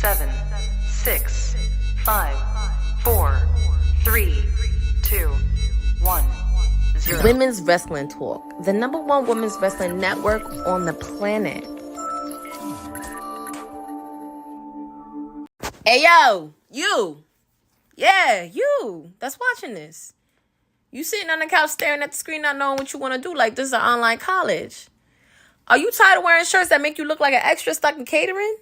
7, 6, 5, 4, 3, 2, 1, 0. Women's Wrestling Talk, the #1 women's wrestling network on the planet. Hey, yo, you. Yeah, you that's watching this. You sitting on the couch staring at the screen not knowing what you want to do like this is an online college. Are you tired of wearing shirts that make you look like an extra stuck in catering?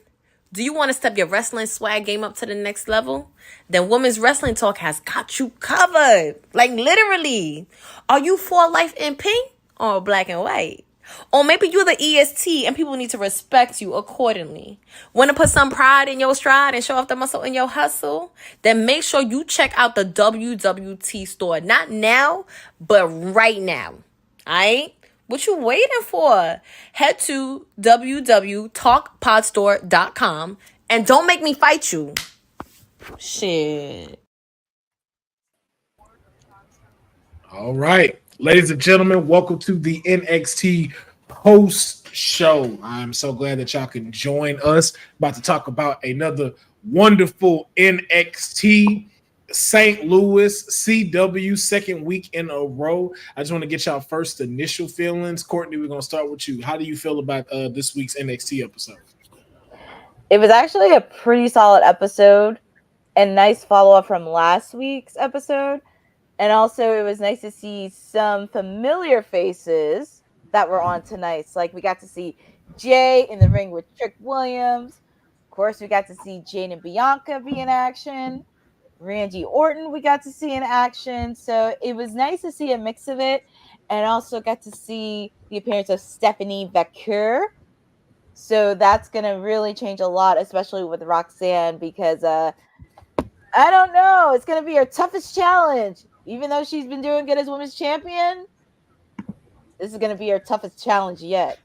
Do you want to step your wrestling swag game up to the next level? Then Women's Wrestling Talk has got you covered. Like literally. Are you for life in pink or black and white? Or maybe you're the EST and people need to respect you accordingly. Want to put some pride in your stride and show off the muscle in your hustle? Then make sure you check out the WWT store. Not now, but right now. Alright? What you waiting for? Head to www.talkpodstore.com and don't make me fight you. Shit. All right. Ladies and gentlemen, welcome to the NXT post show. I'm so glad that y'all can join us. About to talk about another wonderful NXT St. Louis CW second week in a row. I just want to get y'all first initial feelings. Courtney, we're going to start with you. How do you feel about this week's NXT episode? It was actually a pretty solid episode and nice follow-up from last week's episode. And also it was nice to see some familiar faces that were on tonight. So, like we got to see Jay in the ring with Trick Williams. Of course, we got to see Jane and Bianca be in action. Randy Orton we got to see in action. So it was nice to see a mix of it. And also got to see the appearance of Stephanie Vaquer. So that's going to really change a lot, especially with Roxanne, because I don't know. It's going to be her toughest challenge. Even though she's been doing good as women's champion, this is going to be her toughest challenge yet.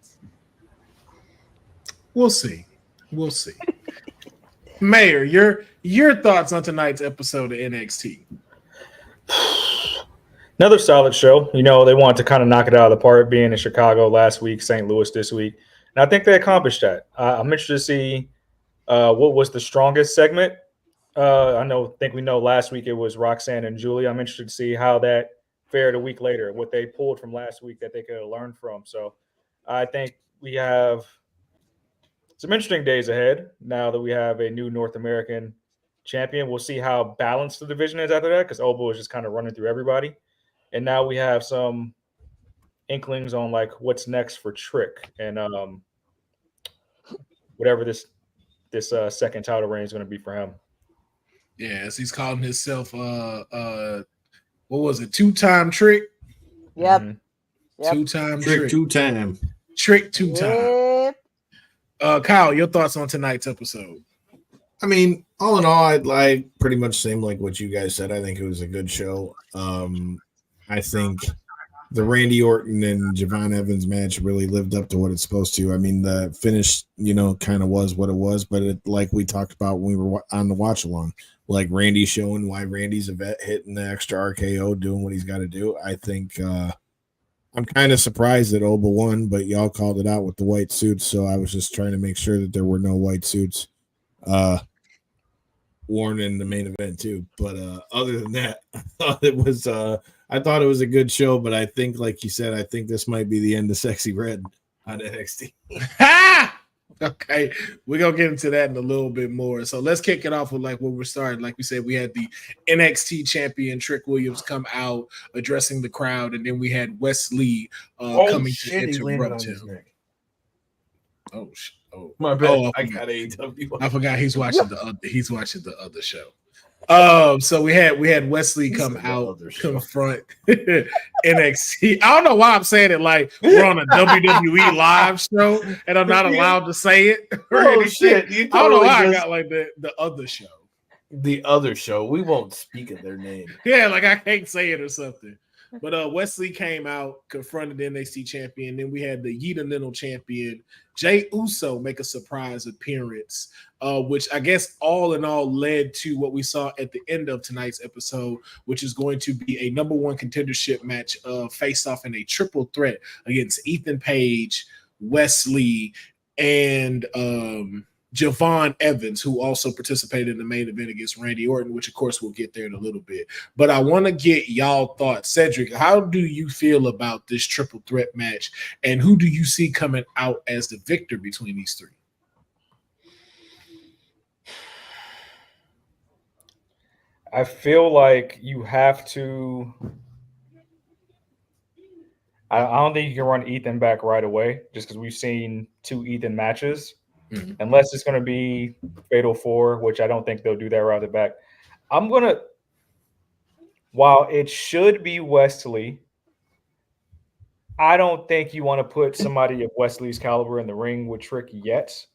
We'll see. We'll see. Mayor, your thoughts on tonight's episode of NXT? Another solid show. You know, they wanted to kind of knock it out of the park, being in Chicago last week, St. Louis this week. And I think they accomplished that. I'm interested to see what was the strongest segment. Think we know last week it was Roxanne and Julie. I'm interested to see how that fared a week later, what they pulled from last week that they could have learned from. So I think we have some interesting days ahead now that we have a new North American champion. We'll see how balanced the division is after that, because Oba is just kind of running through everybody. And now we have some inklings on like what's next for Trick and whatever this second title reign is going to be for him. Yes, he's calling himself what was it? Two-time Trick? Yep. Mm-hmm. Yep. Two-time Trick. Two-time. Trick two-time. Yep. Kyle, your thoughts on tonight's episode? I mean, all in all, I pretty much same like what you guys said. I think it was a good show. I think the Randy Orton and Javon Evans match really lived up to what it's supposed to. I mean, the finish, kind of was what it was, but like we talked about when we were on the watch along, like Randy showing why Randy's a vet, hitting the extra RKO, doing what he's got to do. I think I'm kind of surprised that Oba won, but y'all called it out with the white suits, so I was just trying to make sure that there were no white suits worn in the main event too. But other than that, I thought it was a good show, but I think, like you said, I think this might be the end of Sexyy Red on NXT. Okay, we're gonna get into that in a little bit more. So let's kick it off with like where we're starting. Like we said, we had the NXT champion Trick Williams come out addressing the crowd, and then we had Wes Lee coming to interrupt him. Oh, My bad. Oh, I got AEW. I forgot he's watching the other show. So we had Wesley come out, confront NXT. I don't know why I'm saying it like we're on a WWE live show and I'm not allowed to say it. Oh shit! I don't know why I got like the other show. The other show. We won't speak of their name. Yeah, like I can't say it or something. But Wesley came out, confronted the NXT champion. Then we had the Universal champion, Jey Uso, make a surprise appearance, which I guess all in all led to what we saw at the end of tonight's episode, which is going to be a #1 contendership match face off in a triple threat against Ethan Page, Wesley, and Javon Evans, who also participated in the main event against Randy Orton, which of course we'll get there in a little bit. But I want to get y'all thoughts. Cedric, how do you feel about this triple threat match, and who do you see coming out as the victor between these three? I feel like you have to. I don't think you can run Ethan back right away just because we've seen 2 Ethan matches. Mm-hmm. Unless it's going to be Fatal 4, which I don't think they'll do that right the back. While it should be Wesley, I don't think you want to put somebody of Wesley's caliber in the ring with Trick yet.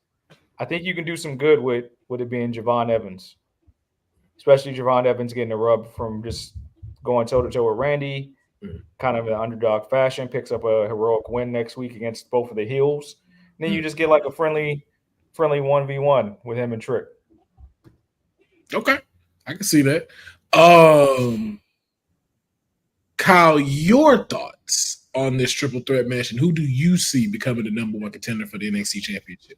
I think you can do some good with it being Javon Evans. Especially Javon Evans getting a rub from just going toe-to-toe with Randy, kind of an underdog fashion, picks up a heroic win next week against both of the heels. And then you just get like a friendly 1v1 with him and Trick. Okay, I can see that. Kyle, your thoughts on this triple threat match, and who do you see becoming the number 1 contender for the NXT Championship?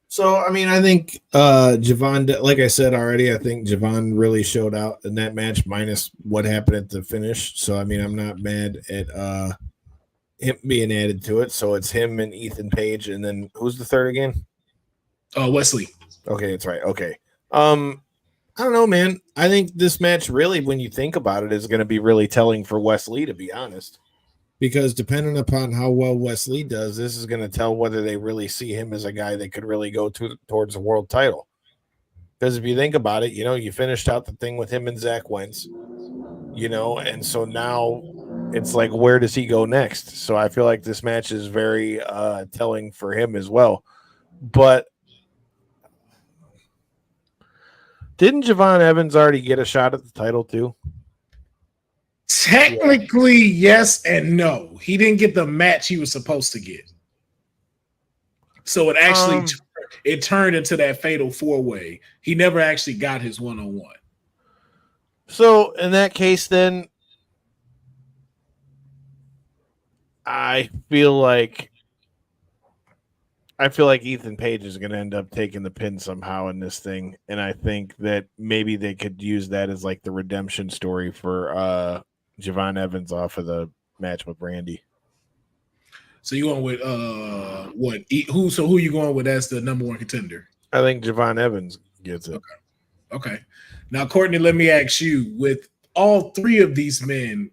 So, I mean, I think Javon, like I said already, I think Javon really showed out in that match, minus what happened at the finish. So, I mean, I'm not mad at him being added to it. So it's him and Ethan Page, and then who's the third again? Wesley. Okay, that's right. Okay. I don't know, man. I think this match really, when you think about it, is going to be really telling for Wesley, to be honest. Because depending upon how well Wesley does, this is going to tell whether they really see him as a guy that could really go towards a world title. Because if you think about it, you finished out the thing with him and Zach Wentz, and so now it's like, where does he go next? So I feel like this match is very telling for him as well. But didn't Javon Evans already get a shot at the title too? Technically, yes and no. He didn't get the match he was supposed to get. So it actually it turned into that fatal 4-way. He never actually got his one-on-one. So in that case, then I feel like Ethan Page is going to end up taking the pin somehow in this thing, and I think that maybe they could use that as like the redemption story for Javon Evans off of the match with Randy. So you going with what? Who you going with as the number 1 contender? I think Javon Evans gets it. Okay. Now, Courtney, let me ask you: with all 3 of these men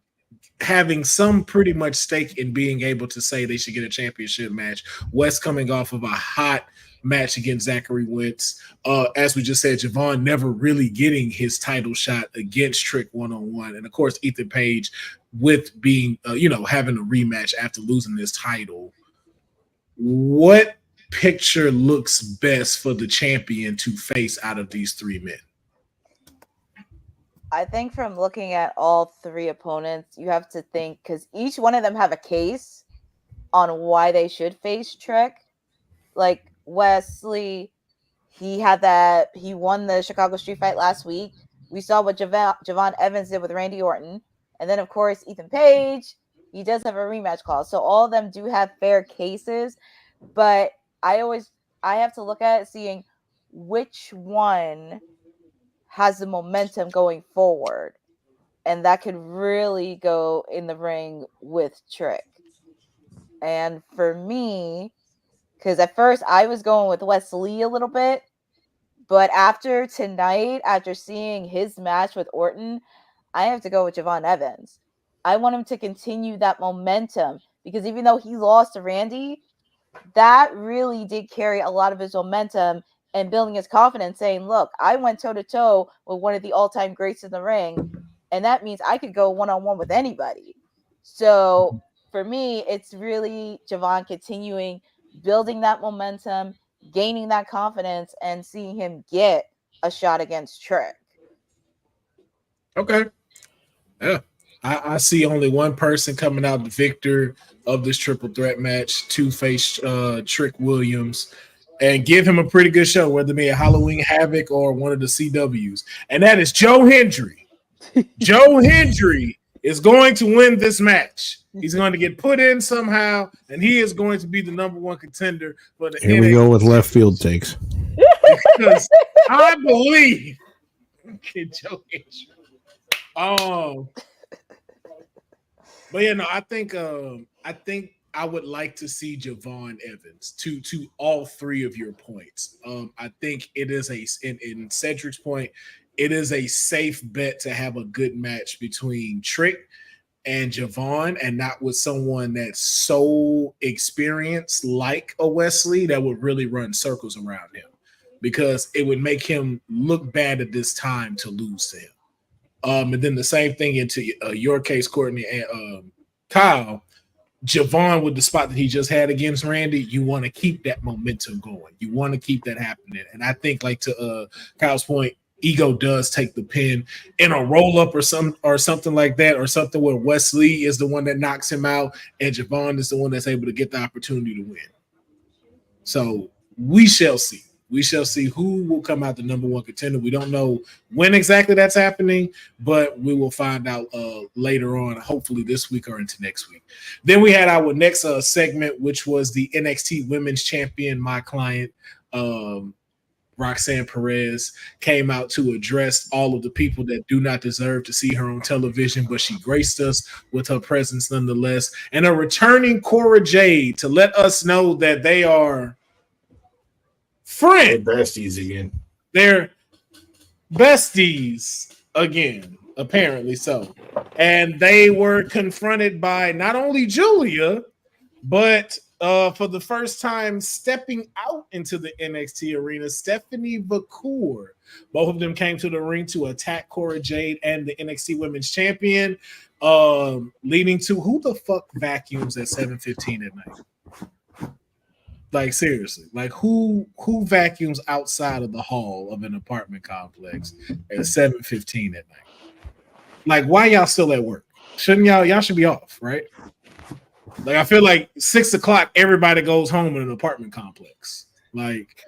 having some pretty much stake in being able to say they should get a championship match, Wes coming off of a hot match against Zachary Wentz, as we just said, Javon never really getting his title shot against Trick one-on-one, and of course Ethan Page with being having a rematch after losing this title. What picture looks best for the champion to face out of these 3 men? I think from looking at all 3 opponents, you have to think, because each one of them have a case on why they should face Trick. Like Wesley, he won the Chicago Street Fight last week. We saw what Javon Evans did with Randy Orton. And then, of course, Ethan Page, he does have a rematch clause. So all of them do have fair cases. But I have to look at it, seeing which one has the momentum going forward, and that could really go in the ring with Trick. And for me, because at first I was going with Wesley a little bit, but after tonight, after seeing his match with Orton, I have to go with Javon Evans. I want him to continue that momentum, because even though he lost to Randy, that really did carry a lot of his momentum and building his confidence, saying, look, I went toe-to-toe with one of the all-time greats in the ring, and that means I could go one-on-one with anybody. So for me, it's really Javon continuing, building that momentum, gaining that confidence, and seeing him get a shot against Trick. Okay. Yeah. I see only one person coming out the victor of this triple threat match to face Trick Williams and give him a pretty good show, whether it be a Halloween Havoc or one of the CWs. And that is Joe Hendry. Joe Hendry is going to win this match. He's going to get put in somehow, and he is going to be the number one contender for the Here we go with left field takes. Because I believe. But yeah, no, I think I would like to see Javon Evans to all three of your points. I think it is in Cedric's point, it is a safe bet to have a good match between Trick and Javon, and not with someone that's so experienced like a Wesley that would really run circles around him, because it would make him look bad at this time to lose to him. And then the same thing into your case, Courtney and Kyle. Javon, with the spot that he just had against Randy, you want to keep that momentum going. You want to keep that happening. And I think, like to Kyle's point, Ego does take the pin in a roll-up or something like that, or something where Wesley is the one that knocks him out and Javon is the one that's able to get the opportunity to win. So we shall see. We shall see who will come out the number one contender. We don't know when exactly that's happening, but we will find out later on, hopefully this week or into next week. Then we had our next segment, which was the NXT Women's Champion, my client, Roxanne Perez, came out to address all of the people that do not deserve to see her on television, but she graced us with her presence nonetheless. And a returning Cora Jade to let us know that they are friends. Besties again. They're besties again, apparently so. And they were confronted by not only Julia, but for the first time stepping out into the NXT arena, Stephanie McCool. Both of them came to the ring to attack Cora Jade and the NXT Women's Champion, leading to who the fuck vacuums at 7:15 at night? Like, seriously, like who vacuums outside of the hall of an apartment complex at 7:15 at night? Like, why y'all still at work? Shouldn't y'all should be off, right? Like, I feel like 6 o'clock, everybody goes home in an apartment complex. Like,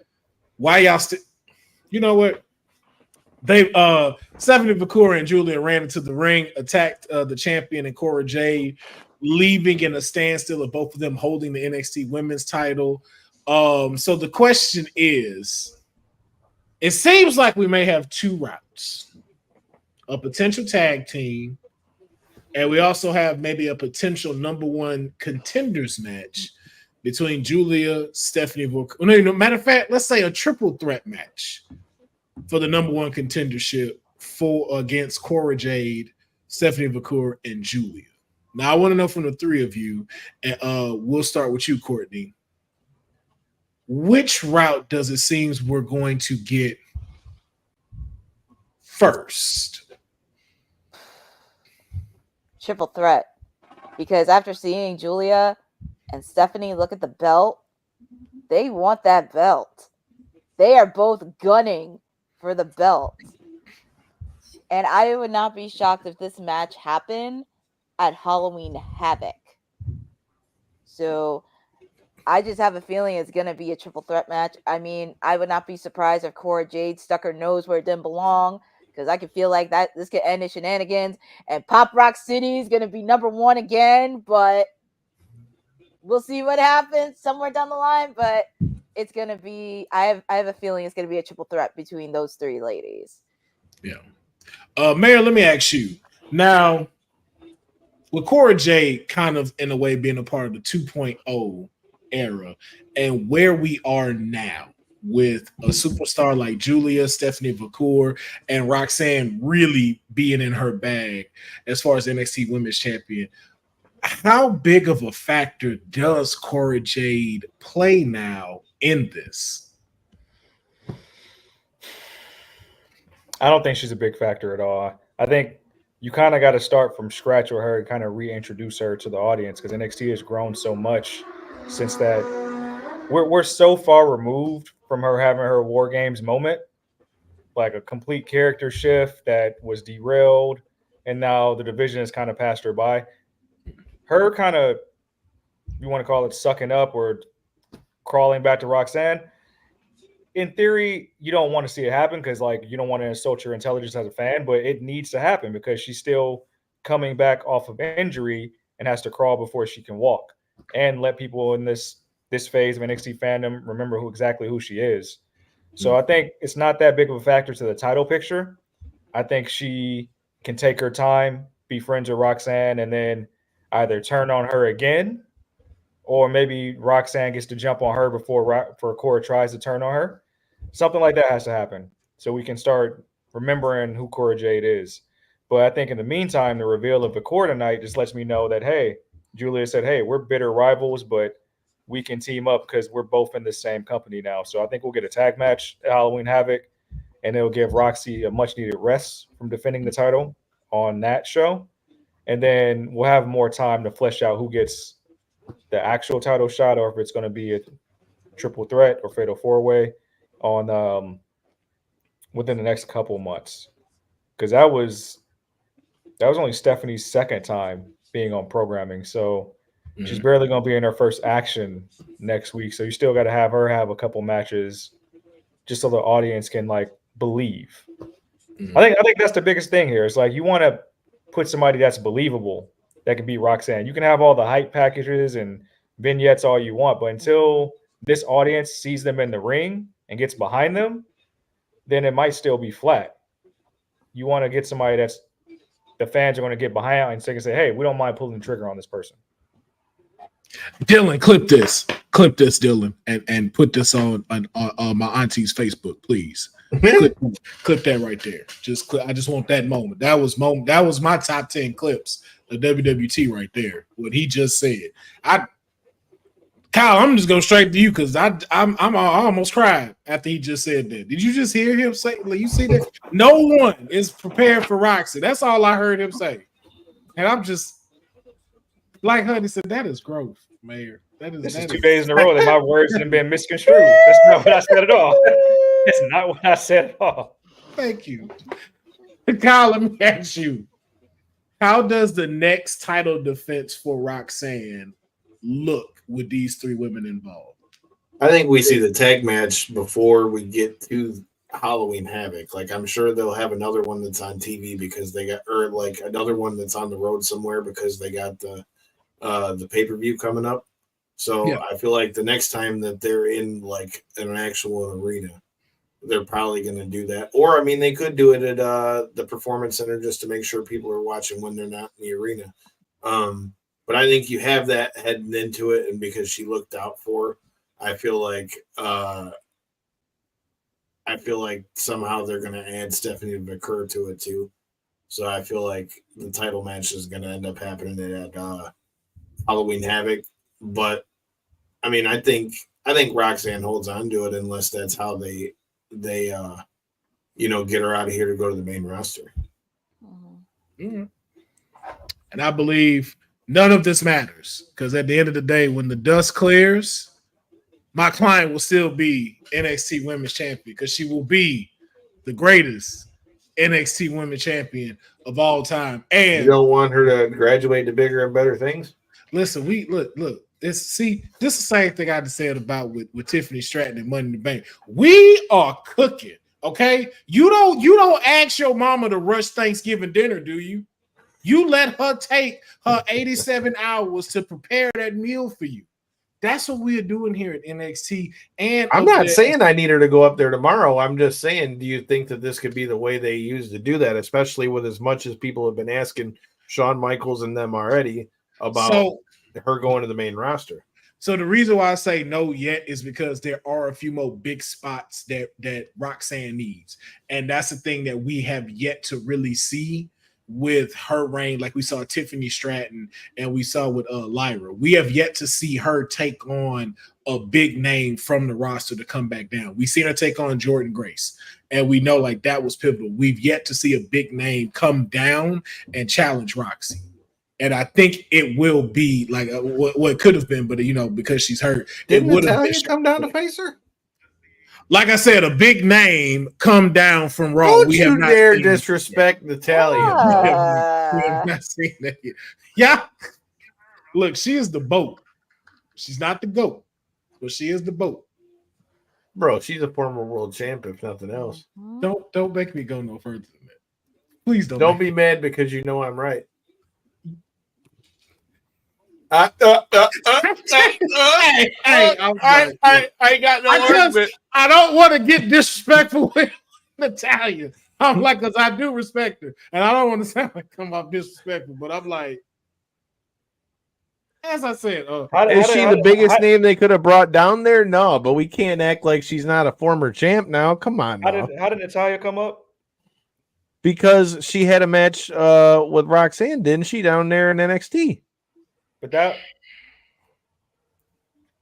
why y'all still? You know what? They Stephanie McCool and Julia ran into the ring, attacked the champion and Cora Jade, leaving in a standstill of both of them holding the NXT Women's title. So the question is, it seems like we may have two routes: a potential tag team, and we also have maybe a potential number one contenders match between Julia, Stephanie McCool. No, matter of fact, let's say a triple threat match for the number one contendership against Cora Jade, Stephanie McCool, and Julia. Now, I want to know from the three of you, and we'll start with you, Courtney. Which route does it seem we're going to get first? Triple threat. Because after seeing Julia and Stephanie look at the belt, they want that belt. They are both gunning for the belt. And I would not be shocked if this match happened at Halloween Havoc. So I just have a feeling it's going to be a triple threat match. I mean, I would not be surprised if Cora Jade stuck her nose where it didn't belong, because I can feel like that this could end in shenanigans, and Pop Rock City is going to be number one again, but we'll see what happens somewhere down the line. But it's going to be, I have a feeling it's going to be a triple threat between those three ladies. Yeah. Mayor, let me ask you now, with Cora Jade kind of in a way being a part of the 2.0 era, and where we are now with a superstar like Julia, Stephanie McCool, and Roxanne really being in her bag as far as NXT Women's Champion, how big of a factor does Cora Jade play now in this? I don't think she's a big factor at all. I think you kind of got to start from scratch with her and kind of reintroduce her to the audience, because NXT has grown so much since that. We're so far removed from her having her War Games moment, like a complete character shift that was derailed, and now the division has kind of passed her by. Her kind of, you want to call it sucking up or crawling back to Roxanne, in theory, you don't want to see it happen because, like, you don't want to insult your intelligence as a fan, but it needs to happen because she's still coming back off of injury and has to crawl before she can walk, and let people in this phase of NXT fandom remember exactly who she is. So I think it's not that big of a factor to the title picture. I think she can take her time, be friends with Roxanne, and then either turn on her again, or maybe Roxanne gets to jump on her before Cora tries to turn on her. Something like that has to happen so we can start remembering who Cora Jade is. But I think in the meantime, the reveal of the core tonight just lets me know that, hey, Julia said, hey, we're bitter rivals, but we can team up because we're both in the same company now. So I think we'll get a tag match at Halloween Havoc, and it'll give Roxy a much needed rest from defending the title on that show. And then we'll have more time to flesh out who gets the actual title shot, or if it's going to be a triple threat or fatal four-way on within the next couple months. Because that was only Stephanie's second time being on programming. So she's barely going to be in her first action next week. So you still got to have her have a couple matches just so the audience can like believe. I think that's the biggest thing here. It's like you want to put somebody that's believable that can beat Roxanne. You can have all the hype packages and vignettes all you want, but until this audience sees them in the ring and gets behind them, then it might still be flat. You want to get somebody that's the fans are going to get behind and say, hey, we don't mind pulling the trigger on this person. Dylan, clip this, Dylan, and put this on my auntie's Facebook, please. clip that right there. I just want that moment. That was my top 10 clips of WWT right there. What he just said. Kyle, I'm just going straight to you because I almost cried after he just said that. Did you just hear him say? Like, you see that? No one is prepared for Roxy. That's all I heard him say, and I'm just like Honey said. That is growth, Mayor. This is 2 days in a row that my words have been misconstrued. That's not what I said at all. That's not what I said at all. Thank you, Kyle. Let me ask you: how does the next title defense for Roxanne look with these 3 women involved? I think we see the tag match before we get to Halloween Havoc. Like, I'm sure they'll have another one that's on TV because they got, or like another one that's on the road somewhere because they got the pay-per-view coming up. So yeah. I feel like the next time that they're in like an actual arena, they're probably going to do that. Or, I mean, they could do it at the Performance Center just to make sure people are watching when they're not in the arena. But I think you have that heading into it, and because she looked out for, I feel like somehow they're going to add Stephanie McCurr to it too. So I feel like the title match is going to end up happening at Halloween Havoc. But I mean, I think Roxanne holds on to it unless that's how they get her out of here to go to the main roster. Mm-hmm. And I believe none of this matters because at the end of the day, when the dust clears, my client will still be NXT Women's Champion because she will be the greatest NXT Women's Champion of all time. And you don't want her to graduate to bigger and better things? Listen, look. This is the same thing I just said about with Tiffany Stratton and Money in the Bank. We are cooking, okay? You don't ask your mama to rush Thanksgiving dinner, do you? You let her take her 87 hours to prepare that meal for you. That's what we're doing here at NXT. And I'm not saying I need her to go up there tomorrow. I'm just saying, do you think that this could be the way they use to do that, especially with as much as people have been asking Shawn Michaels and them already about her going to the main roster? So the reason why I say no yet is because there are a few more big spots that Roxanne needs. And that's the thing that we have yet to really see with her reign. Like we saw Tiffany Stratton and we saw with Lyra. We have yet to see her take on a big name from the roster to come back down. We've seen her take on Jordan Grace, and we know like that was pivotal. We've yet to see a big name come down and challenge Roxy. And I think it will be like what it could have been, but because she's hurt, didn't Natalya come down to face her? Like I said, a big name come down from Raw. Don't you dare disrespect Natalya. We have not seen that yet. Yeah, look, she is the boat. She's not the GOAT, but she is the boat. Bro, she's a former world champ, if nothing else. Don't make me go no further than that. Please don't. Don't be mad because you know I'm right. I ain't got no argument. I don't want to get disrespectful with Natalia. I'm like, because I do respect her, and I don't want to sound like I'm off disrespectful, but I'm like, as I said, is she the biggest name they could have brought down there? No, but we can't act like she's not a former champ now. Come on, now. How did Natalia come up? Because she had a match with Roxanne, didn't she, down there in NXT? But that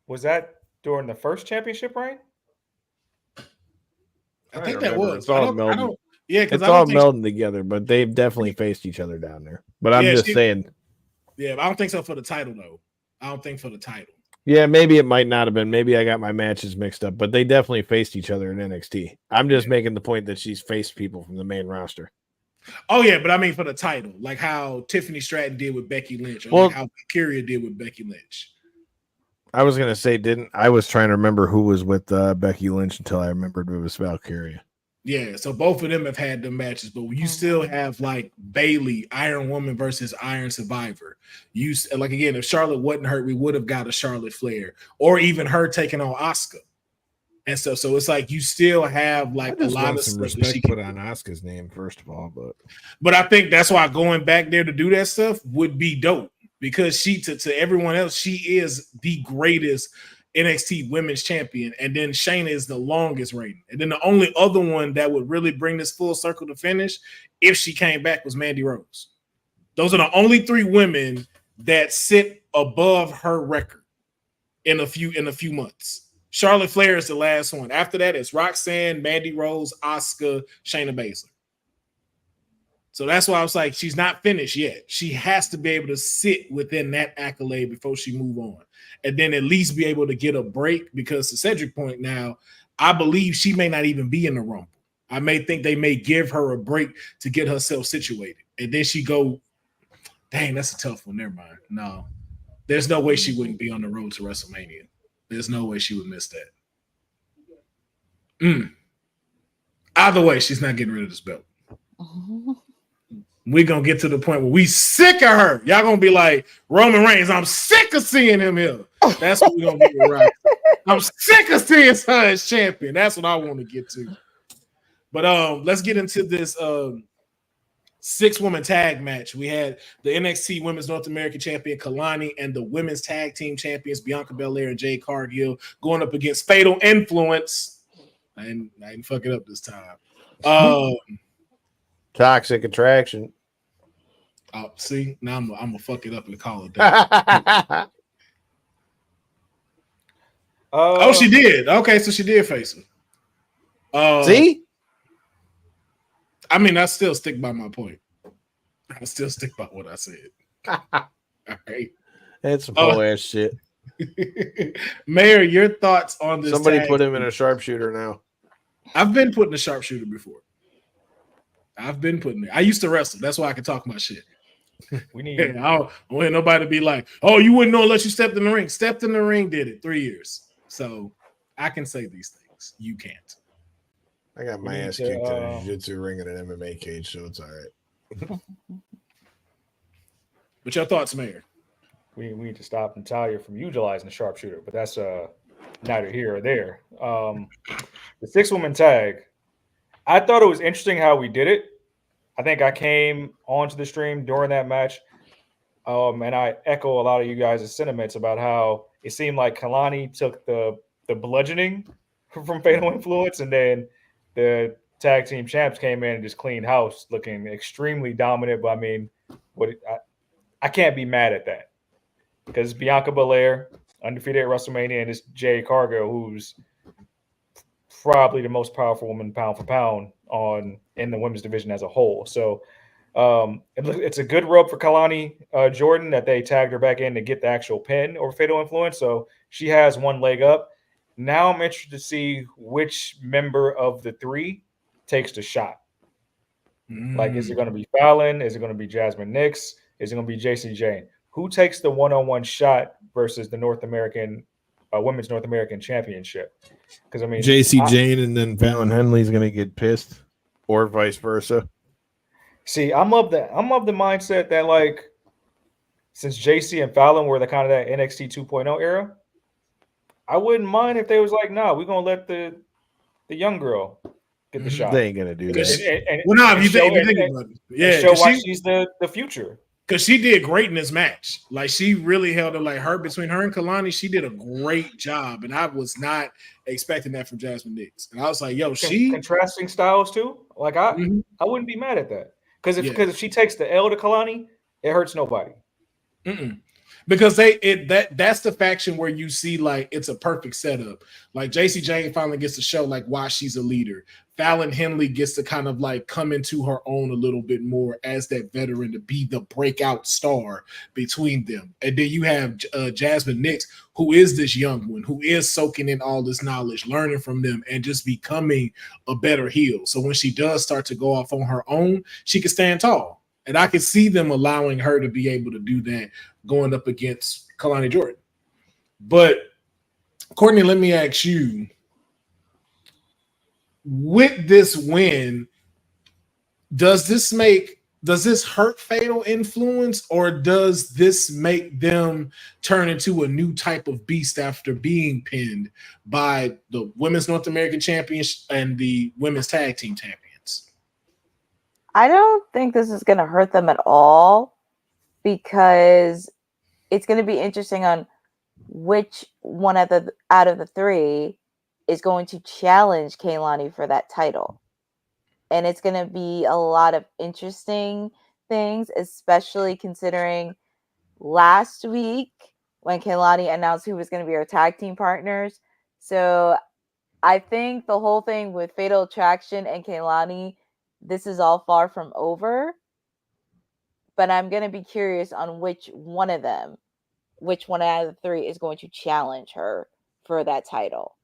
was that during the first championship reign? I think that was. It's all melding. Yeah, it's all melding together, but they've definitely faced each other down there. But I'm just saying. Yeah, I don't think so for the title, though. I don't think for the title. Yeah, maybe it might not have been. Maybe I got my matches mixed up, but they definitely faced each other in NXT. I'm just making the point that she's faced people from the main roster. Oh, yeah, but I mean for the title, like how Tiffany Stratton did with Becky Lynch, or like how Kyria did with Becky Lynch. I was gonna say, I was trying to remember who was with Becky Lynch until I remembered it was Valkyria. Yeah, so both of them have had them matches, but you still have like Bayley, Iron Woman versus Iron Survivor. You like again, if Charlotte wasn't hurt, we would have got a Charlotte Flair, or even her taking on Asuka. And so it's like you still have like a lot of some respect put on Asuka's name, first of all, but I think that's why going back there to do that stuff would be dope, because she to everyone else, she is the greatest NXT Women's Champion, and then Shayna is the longest reigning, and then the only other one that would really bring this full circle to finish, if she came back, was Mandy Rose. Those are the only three women that sit above her record in a few months. Charlotte Flair is the last one. After that, it's Roxanne, Mandy Rose, Asuka, Shayna Baszler. So that's why I was like, she's not finished yet. She has to be able to sit within that accolade before she move on, and then at least be able to get a break, because to Cedric's point now, I believe she may not even be in the Rumble. I may think they may give her a break to get herself situated, and then she go, dang, that's a tough one. Never mind. No, there's no way she wouldn't be on the road to WrestleMania. There's no way she would miss that. Either way, she's not getting rid of this belt. We're going to get to the point where we sick of her. Y'all going to be like, Roman Reigns, I'm sick of seeing him here. That's what we're going to get right. I'm sick of seeing her as champion. That's what I want to get to. But let's get into this 6-woman tag match. We had the NXT Women's North American Champion Kelani and the Women's Tag Team Champions Bianca Belair and Jade Cargill going up against Fatal Influence. I didn't fuck it up this time. Toxic Attraction. Oh, see, now I'm gonna fuck it up and call it that. Oh, she did. Okay, so she did face him. See? I mean, I still stick by my point. I still stick by what I said. All right. That's some whole ass shit. Mayor, your thoughts on this? Somebody put him in a sharpshooter now. I've been putting a sharpshooter before. I've been putting it. I used to wrestle. That's why I can talk my shit. We need. I don't want nobody to be like, "Oh, you wouldn't know unless you stepped in the ring." Stepped in the ring, did it 3 years. So I can say these things. You can't. I got my ass kicked in a jiu-jitsu ring and an MMA cage, so it's all right. But your thoughts, Mayor? We need to stop Natalia from utilizing the sharpshooter, but that's neither here or there. The 6-woman tag. I thought it was interesting how we did it. I think I came onto the stream during that match, and I echo a lot of you guys' sentiments about how it seemed like Kelani took the bludgeoning from Fatal Influence, and then the tag team champs came in and just cleaned house, looking extremely dominant. But I mean, I can't be mad at that, because Bianca Belair, undefeated at WrestleMania, and it's Jade Cargill, who's probably the most powerful woman pound for pound in the women's division as a whole. So it's a good rub for Kelani Jordan that they tagged her back in to get the actual pin over Fatal Influence. So she has one leg up. Now I'm interested to see which member of the three takes the shot. Like, is it going to be Fallon? Is it going to be Jazmyn Nyx? Is it going to be Jacy Jayne? Who takes the one-on-one shot versus the North American Women's North American Championship? Because I mean, Jacy Jayne and then Fallon Henley's gonna get pissed, or vice versa. See, I'm of the mindset that, like, since JC and Fallon were the kind of that NXT 2.0 era, I wouldn't mind if they was like, nah, we're gonna let the young girl get the shot. They ain't gonna do that. Well, no, if you think about it, yeah, show why she's the future. Because she did great in this match. Like, she really held it. Like, between her and Kelani, she did a great job. And I was not expecting that from Jazmyn Nyx. And I was like, yo, contrasting styles too. Like, I wouldn't be mad at that. Because if she takes the L to Kelani, it hurts nobody. Because that's the faction where you see, like, it's a perfect setup. Like, Jacy Jayne finally gets to show, like, why she's a leader. Fallon Henley gets to kind of, like, come into her own a little bit more as that veteran to be the breakout star between them. And then you have Jazmyn Nyx, who is this young one, who is soaking in all this knowledge, learning from them, and just becoming a better heel. So when she does start to go off on her own, she can stand tall. And I can see them allowing her to be able to do that going up against Kelani Jordan. But, Courtney, let me ask you, with this win, does this hurt Fatal Influence, or does this make them turn into a new type of beast after being pinned by the Women's North American Champions and the Women's Tag Team Champions? I don't think this is going to hurt them at all, because it's going to be interesting on which one out of the three is going to challenge Kelani for that title. And it's going to be a lot of interesting things, especially considering last week when Kelani announced who was going to be her tag team partners. So I think the whole thing with Fatal Attraction and Kelani, this is all far from over. But I'm going to be curious on which one out of the three is going to challenge her for that title.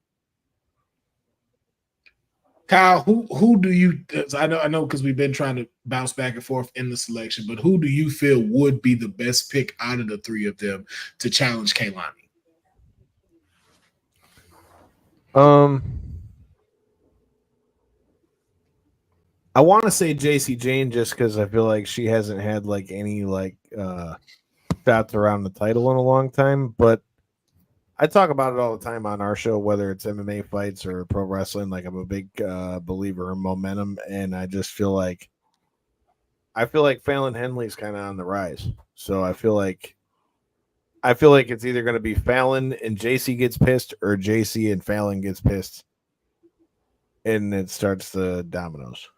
Kyle, who do you? I know, because we've been trying to bounce back and forth in the selection, but who do you feel would be the best pick out of the three of them to challenge Kelani? I want to say Jacy Jayne, just because I feel like she hasn't had like any shots around the title in a long time, but I talk about it all the time on our show, whether it's MMA fights or pro wrestling. Like, I'm a big believer in momentum, and I just feel like Fallon Henley's kind of on the rise. So I feel like it's either going to be Fallon and JC gets pissed, or JC and Fallon gets pissed, and it starts the dominoes.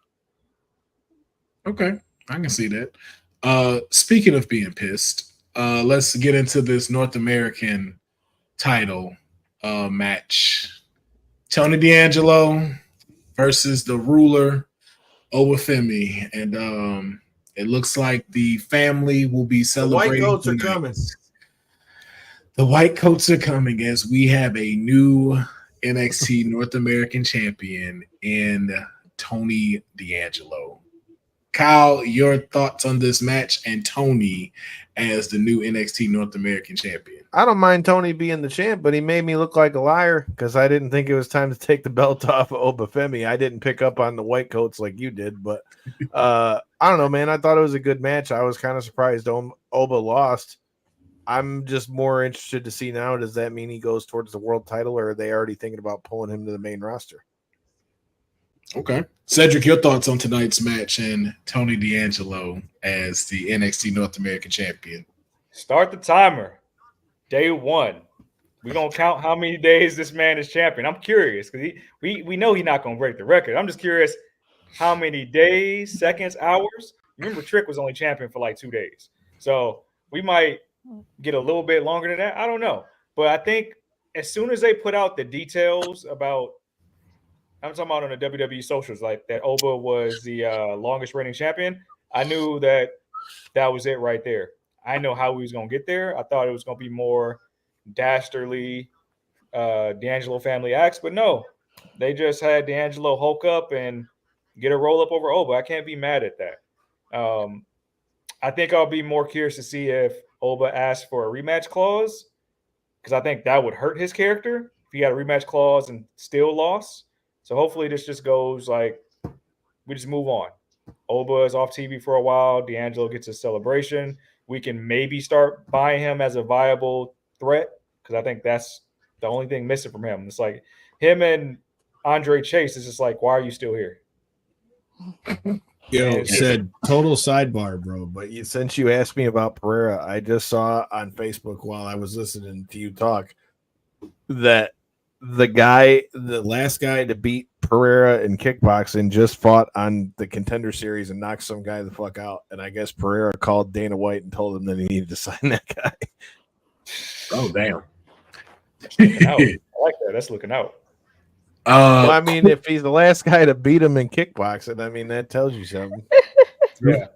Okay, I can see that. Speaking of being pissed, let's get into this North American title match. Tony D'Angelo versus the ruler, Oba Femi. And it looks like the family will be celebrating. The white coats are coming. The white coats are coming as we have a new NXT North American champion in Tony D'Angelo. Kyle, your thoughts on this match and Tony as the new NXT North American champion? I don't mind Tony being the champ, but he made me look like a liar because I didn't think it was time to take the belt off of Oba Femi. I didn't pick up on the white coats like you did, but I don't know, man. I thought it was a good match. I was kind of surprised Oba lost. I'm just more interested to see now, does that mean he goes towards the world title, or are they already thinking about pulling him to the main roster? Okay. Cedric, your thoughts on tonight's match and Tony D'Angelo as the NXT North American champion? Start the timer. Day one. We're going to count how many days this man is champion. I'm curious because we know he's not going to break the record. I'm just curious how many days, seconds, hours. Remember, Trick was only champion for like 2 days. So we might get a little bit longer than that. I don't know. But I think as soon as they put out the details about, I'm talking about on the WWE socials, like that Oba was the longest reigning champion, I knew that was it right there. I know how he was going to get there. I thought it was going to be more dastardly D'Angelo family acts, but no. They just had D'Angelo hulk up and get a roll up over Oba. I can't be mad at that. I think I'll be more curious to see if Oba asks for a rematch clause, because I think that would hurt his character if he had a rematch clause and still lost. So hopefully this just goes like we just move on. Oba is off TV for a while. D'Angelo gets a celebration. we can maybe start buying him as a viable threat, because I think that's the only thing missing from him. It's like him and Andre Chase is just like, why are you still here? Yo, said total sidebar, bro. But Since you asked me about Pereira, I just saw on Facebook while I was listening to you talk that the last guy to beat Pereira in kickboxing just fought on the Contender Series and knocked some guy the fuck out. And I guess Pereira called Dana White and told him that he needed to sign that guy. Oh damn! I like that. That's looking out. Well, I mean, if he's the last guy to beat him in kickboxing, I mean that tells you something. Yeah,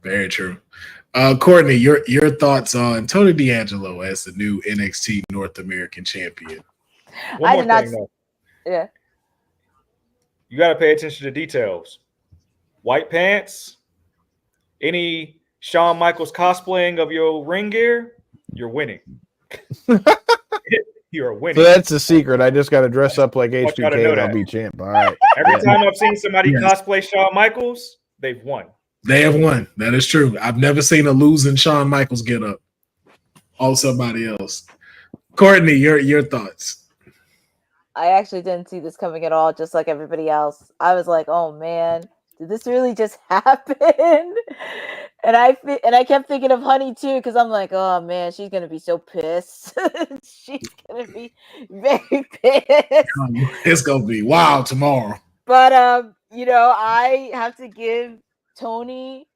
very true. Courtney, your thoughts on Tony D'Angelo as the new NXT North American champion? One more thing, though. Yeah. You got to pay attention to details. White pants, any Shawn Michaels cosplaying of your ring gear, you're winning. You're winning. So that's the secret. I just got to dress up like H2K and I'll be champ. All right. Every time I've seen somebody cosplay Shawn Michaels, they've won. They have won. That is true. I've never seen a losing Shawn Michaels get up. All somebody else. Courtney, your thoughts. I actually didn't see this coming at all, just like everybody else. I was like, oh man, did this really just happen? And I kept thinking of Honey too, because I'm like, oh man, she's gonna be so pissed. She's gonna be very pissed. It's gonna be wild tomorrow. But I have to give Tony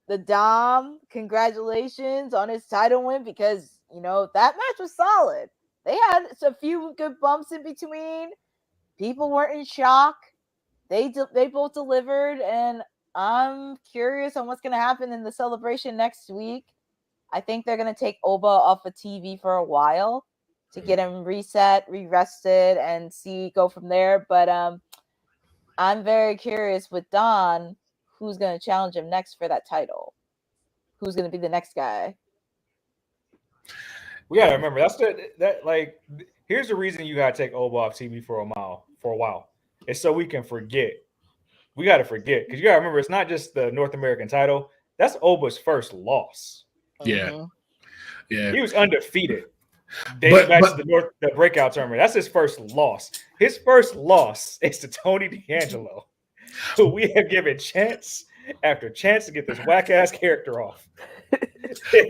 the Dom congratulations on his title win, because that match was solid. They had a few good bumps in between. People weren't in shock. They both delivered, and I'm curious on what's going to happen in the celebration next week. I think they're going to take Oba off of TV for a while to get him reset, re-rested, and go from there. But I'm very curious with Don, who's going to challenge him next for that title. Who's going to be the next guy? We gotta remember here's the reason you gotta take Oba off TV for a while. It's so we can forget. We gotta forget, because you gotta remember, it's not just the North American title. That's Oba's first loss. Yeah. Yeah. He was undefeated. Dating back to the breakout tournament. That's his first loss. His first loss is to Tony D'Angelo, who we have given chance after chance to get this whack ass character off.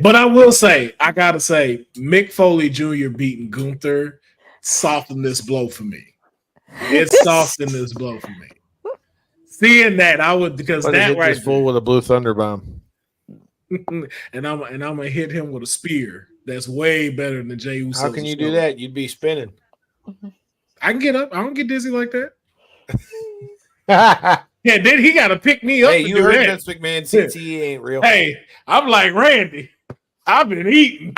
But I will say, I gotta say, Mick Foley Jr. beating Gunther softened this blow for me. It softened this blow for me. Seeing that, I would, because that right just full with a blue thunder bomb, and I'm gonna hit him with a spear. That's way better than Jey Uso. How can you do that? You'd be spinning. I can get up. I don't get dizzy like that. Yeah, then he got to pick me up. Hey, you heard Vince McMahon, CTE ain't real. Hey, I'm like Randy. I've been eating.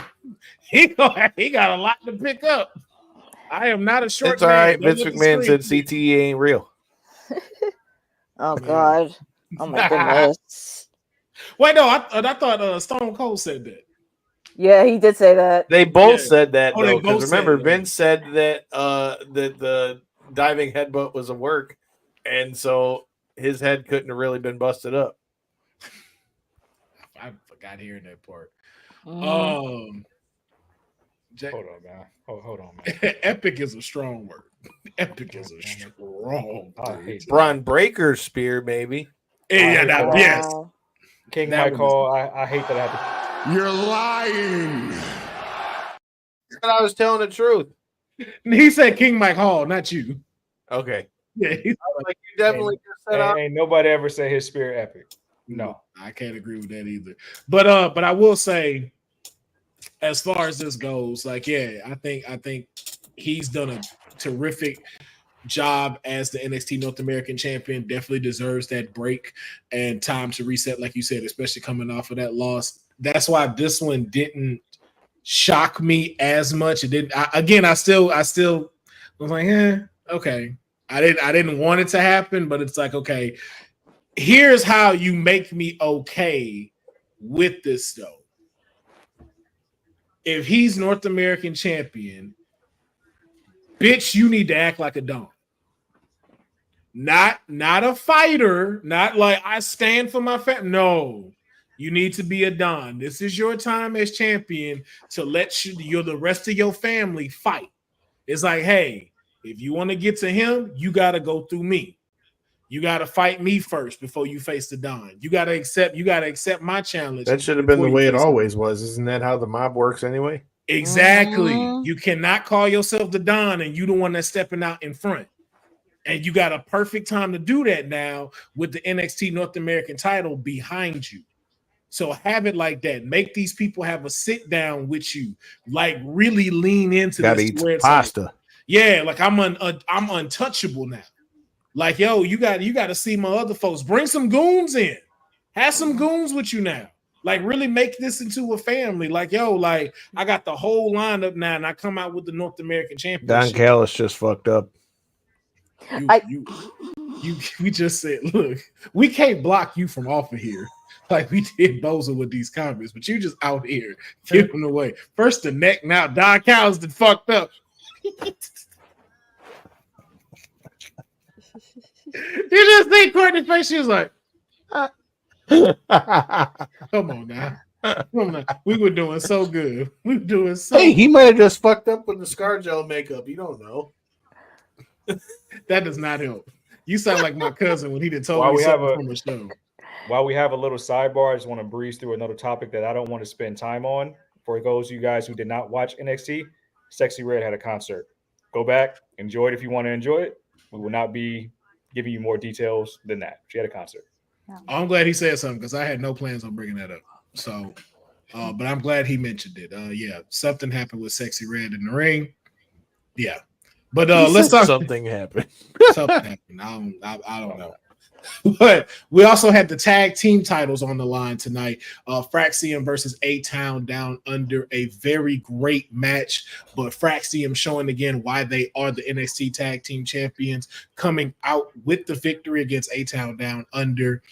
He got a lot to pick up. I am not a short. It's all right. Vince McMahon said CTE ain't real. Oh God! Oh my goodness! Wait, no, I thought Stone Cold said that. Yeah, he did say that. They both said that. Oh, though, because remember, Vince said that that the diving headbutt was a work, and so his head couldn't have really been busted up. I forgot hearing that part. Hold on, man. Hold on, man. Epic is a strong word. Epic is a strong word. Braun Breaker's spear, maybe. Yeah, yes. King Michael, I hate that happened. You're lying. But I was telling the truth. He said King Mike Hall, not you. Okay. Yeah, you definitely just said ain't nobody ever say his spear epic. No, I can't agree with that either. But I will say, as far as this goes, I think he's done a terrific job as the NXT North American champion. Definitely deserves that break and time to reset, like you said, especially coming off of that loss. That's why this one didn't shock me as much. It didn't. I still was like, okay. I didn't want it to happen, but it's like, okay, here's how you make me okay with this though. If he's North American champion, bitch, you need to act like a don. Not a fighter, not like I stand for my family. No, You need to be a Don. This is your time as champion to let the rest of your family fight. It's like, hey, if you want to get to him, you got to go through me. You got to fight me first before you face the Don. You got to accept my challenge. That should have been the way it always was. Isn't that how the mob works anyway? Exactly. You cannot call yourself the Don and you the one that's stepping out in front. And you got a perfect time to do that now with the NXT North American title behind you. So have it like that. Make these people have a sit down with you. Like really lean into Gotta this. eat some pasta. Like, yeah, like I'm untouchable now. Like, yo, you got to see my other folks. Bring some goons in. Have some goons with you now. Like, really make this into a family. Like, yo, like I got the whole lineup now, and I come out with the North American Championship. Don Callis just fucked up. We just said, look, we can't block you from off of here. Like we did Boza with these comments, but you just out here giving away. First the neck, now Don Callis done fucked up. You just think Courtney's face, she was like, come on now. We were doing so good. We were doing so Hey, he might have just fucked up with the scar gel makeup. You don't know. That does not help. You sound like my cousin when he did told me something from the show. While we have a little sidebar, I just want to breeze through another topic that I don't want to spend time on. For those of you guys who did not watch NXT, Sexyy Red had a concert. Go back, enjoy it if you want to enjoy it. We will not be giving you more details than that. She had a concert. I'm glad he said something because I had no plans on bringing that up. So, but I'm glad he mentioned it. Yeah, something happened with Sexyy Red in the ring. Yeah, but let's talk. Something happened. Something happened. I don't know. But we also had the tag team titles on the line tonight. Fraxiom versus A-Town Down Under, a very great match. But Fraxiom showing again why they are the NXT Tag Team Champions, coming out with the victory against A-Town Down Under.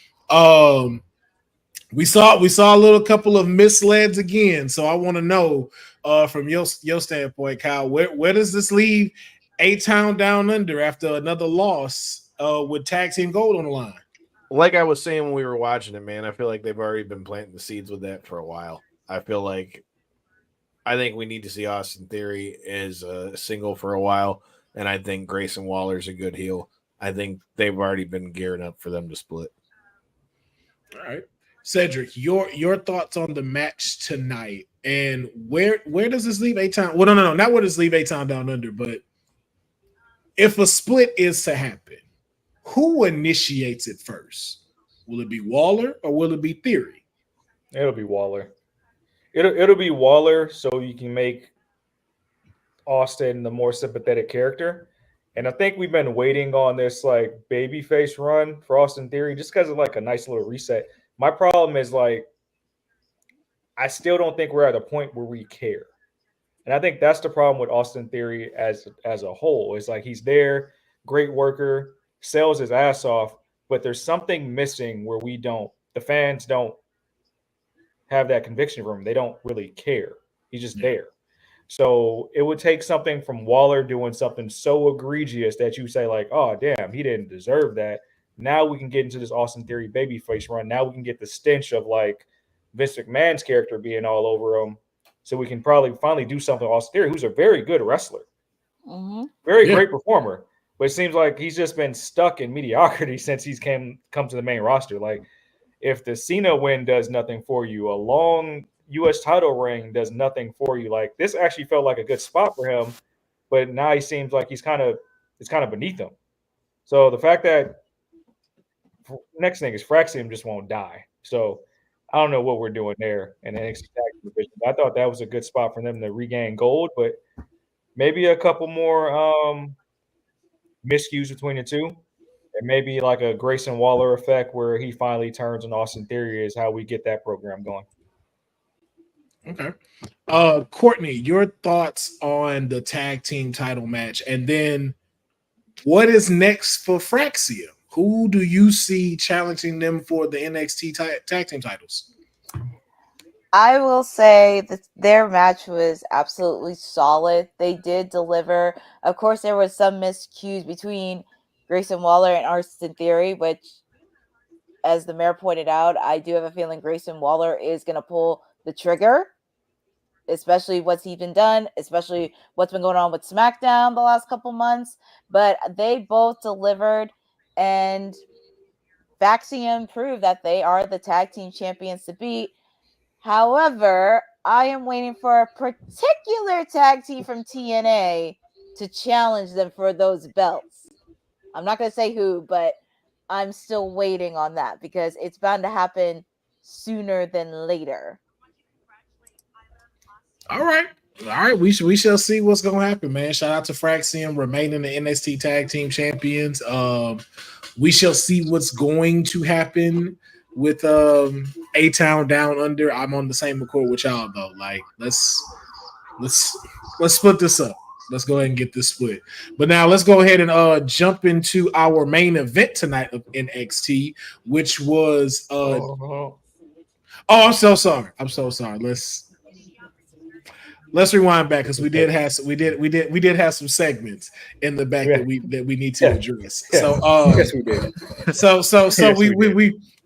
We saw a little couple of misleds again. So I want to know from your standpoint, Kyle, where does this leave A-Town Down Under after another loss? With tag team gold on the line. Like I was saying when we were watching it, man, I feel like they've already been planting the seeds with that for a while. I think we need to see Austin Theory as a single for a while, and I think Grayson Waller's a good heel. I think they've already been gearing up for them to split. All right. Cedric, your thoughts on the match tonight, and where does this leave A-Town? Well, no, not where does this leave A-Town Down Under, but if a split is to happen, who initiates it first? Will it be Waller or will it be Theory? It'll be Waller. It'll be Waller, so you can make Austin the more sympathetic character. And I think we've been waiting on this like babyface run for Austin Theory just because of like a nice little reset. My problem is like I still don't think we're at a point where we care. And I think that's the problem with Austin Theory as a whole. It's like he's there, great worker, sells his ass off, but there's something missing where the fans don't have that conviction from him. They don't really care. He's just there. So it would take something from Waller doing something so egregious that you say like, oh, damn, he didn't deserve that. Now we can get into this Austin Theory babyface run. Now we can get the stench of like Vince McMahon's character being all over him. So we can probably finally do something with Austin Theory, who's a very good wrestler. Very great performer. But it seems like he's just been stuck in mediocrity since he's come to the main roster. Like, if the Cena win does nothing for you, a long U.S. title reign does nothing for you. Like, this actually felt like a good spot for him, but now he seems like it's kind of beneath him. So the fact that next thing is Fraxiom just won't die. So I don't know what we're doing there in the NXT Tag Team division. I thought that was a good spot for them to regain gold, but maybe a couple more miscues between the two, and maybe like a Grayson Waller effect where he finally turns on Austin Theory is how we get that program going. Okay. Courtney, your thoughts on the tag team title match, and then what is next for Fraxiom? Who do you see challenging them for the NXT tag team titles? I will say that their match was absolutely solid. They did deliver. Of course, there was some miscues between Grayson Waller and Austin Theory, which as the mayor pointed out, I do have a feeling Grayson Waller is going to pull the trigger, especially what's even done, especially what's been going on with SmackDown the last couple months. But they both delivered, and Fraxiom proved that they are the tag team champions to beat. However, I am waiting for a particular tag team from TNA to challenge them for those belts. I'm not going to say who, but I'm still waiting on that because it's bound to happen sooner than later. All right. We shall see what's gonna happen, man. Shout out to Fraxiom remaining the NXT Tag Team Champions. We shall see what's going to happen with A-Town Down Under. I'm on the same accord with y'all though. Like let's split this up. Let's go ahead and get this split. But now let's go ahead and jump into our main event tonight of NXT, which was I'm so sorry. Let's rewind back because we did have some segments in the back that we need to address. So yes, we did. So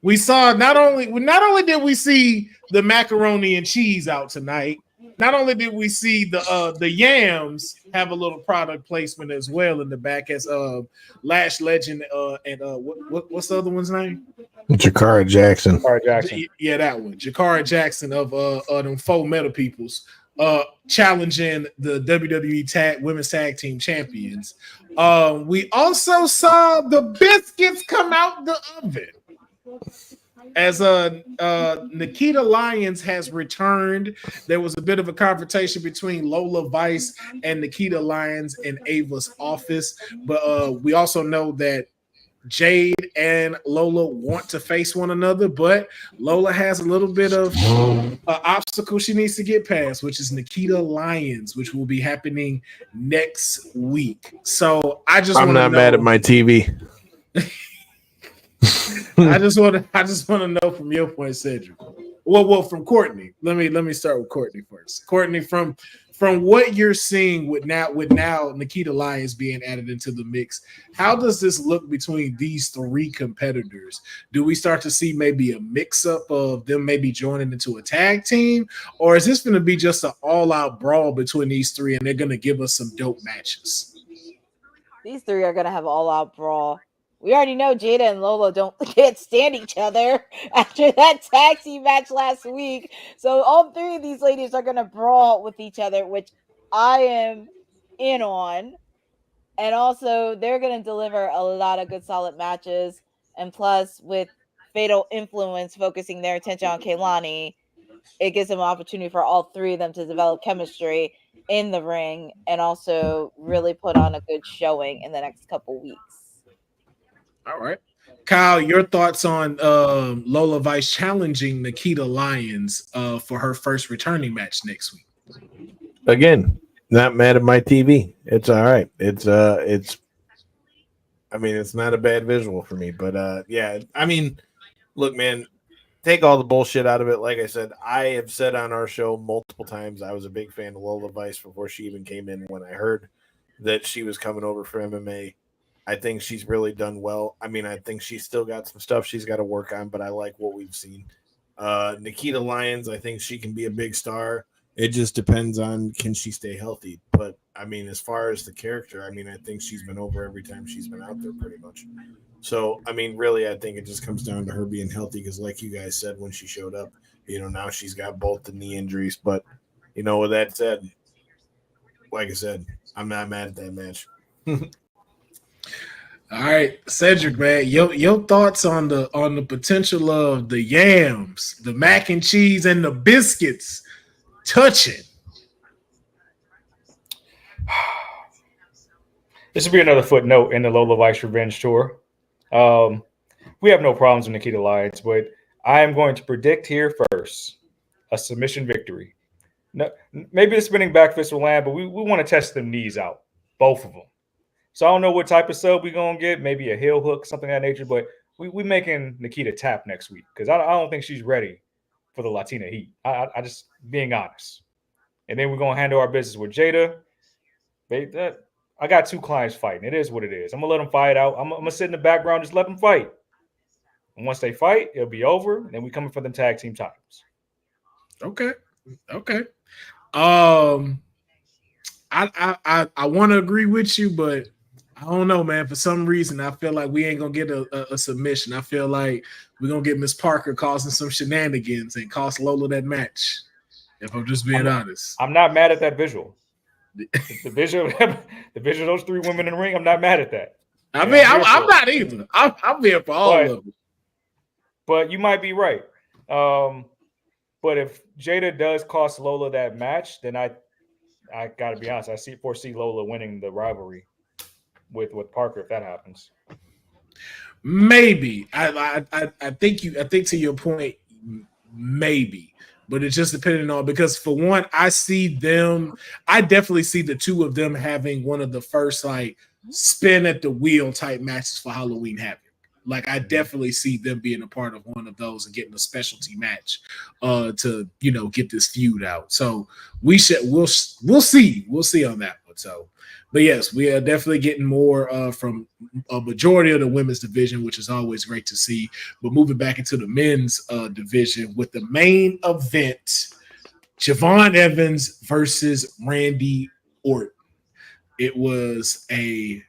we saw not only did we see the macaroni and cheese out tonight, not only did we see the yams have a little product placement as well in the back as Lash Legend and what's the other one's name? Jakara Jackson. Yeah, that one. Jakara Jackson of them faux meta peoples. Challenging the WWE Women's Tag Team Champions. We also saw the biscuits come out the oven as Nikita Lyons has returned. There was a bit of a confrontation between Lola Vice and Nikita Lyons in Ava's office, but we also know that Jade and Lola want to face one another, but Lola has a little bit of an obstacle she needs to get past, which is Nikita Lyons, which will be happening next week. So I'm not mad at my TV. I just want to know from your point, Cedric. Well, from Courtney. Let me start with Courtney first. Courtney, from what you're seeing with now Nikita Lyons being added into the mix, how does this look between these three competitors? Do we start to see maybe a mix-up of them maybe joining into a tag team, or is this going to be just an all-out brawl between these three and they're going to give us some dope matches? These three are going to have all-out brawl. We already know Jada and Lola can't stand each other after that tag team match last week. So all three of these ladies are going to brawl with each other, which I am in on. And also, they're going to deliver a lot of good, solid matches. And plus, with Fatal Influence focusing their attention on Kelani, it gives them an opportunity for all three of them to develop chemistry in the ring and also really put on a good showing in the next couple weeks. All right. Kyle, your thoughts on Lola Vice challenging Nikita Lyons for her first returning match next week? Again, not mad at my TV. It's all right. It's not a bad visual for me, but yeah. I mean, look, man, take all the bullshit out of it. Like I said, I have said on our show multiple times I was a big fan of Lola Vice before she even came in. When I heard that she was coming over for MMA, I think she's really done well. I mean, I think she's still got some stuff she's got to work on, but I like what we've seen. Nikita Lyons, I think she can be a big star. It just depends on can she stay healthy. But, I mean, as far as the character, I mean, I think she's been over every time she's been out there pretty much. So, I mean, really, I think it just comes down to her being healthy because like you guys said when she showed up, now she's got both the knee injuries. But, with that said, like I said, I'm not mad at that match. All right, Cedric, man, your thoughts on the potential of the yams, the mac and cheese, and the biscuits touching. This will be another footnote in the Lola Vice Revenge Tour. We have no problems with Nikita Lyons, but I am going to predict here first a submission victory. No, maybe the spinning back fist will land, but we want to test them knees out, both of them. So I don't know what type of sub we're going to get, maybe a heel hook, something of that nature, but we making Nikita tap next week because I don't think she's ready for the Latina heat. I just being honest. And then we're going to handle our business with Jada. I got two clients fighting. It is what it is. I'm going to let them fight out. I'm going to sit in the background, just let them fight. And once they fight, it'll be over. And then we coming for the tag team titles. Okay. I want to agree with you, but I don't know, man. For some reason, I feel like we ain't gonna get a submission. I feel like we're gonna get Miss Parker causing some shenanigans and cost Lola that match. If I'm just being honest, I'm not mad at that visual. The visual of those three women in the ring, I'm not mad at that. I mean, I'm not either. I'm here for all of it. But you might be right. But if Jada does cost Lola that match, then I gotta be honest. I foresee Lola winning the rivalry with Parker if that happens. Maybe I think to your point, maybe, but it's just depending on, because for one, I definitely see the two of them having one of the first like spin at the wheel type matches for Halloween Havoc. Like I definitely see them being a part of one of those and getting a specialty match to get this feud out. So we'll see on that one. So, but yes, we are definitely getting more from a majority of the women's division, which is always great to see. But moving back into the men's division with the main event, Javon Evans versus Randy Orton. It was a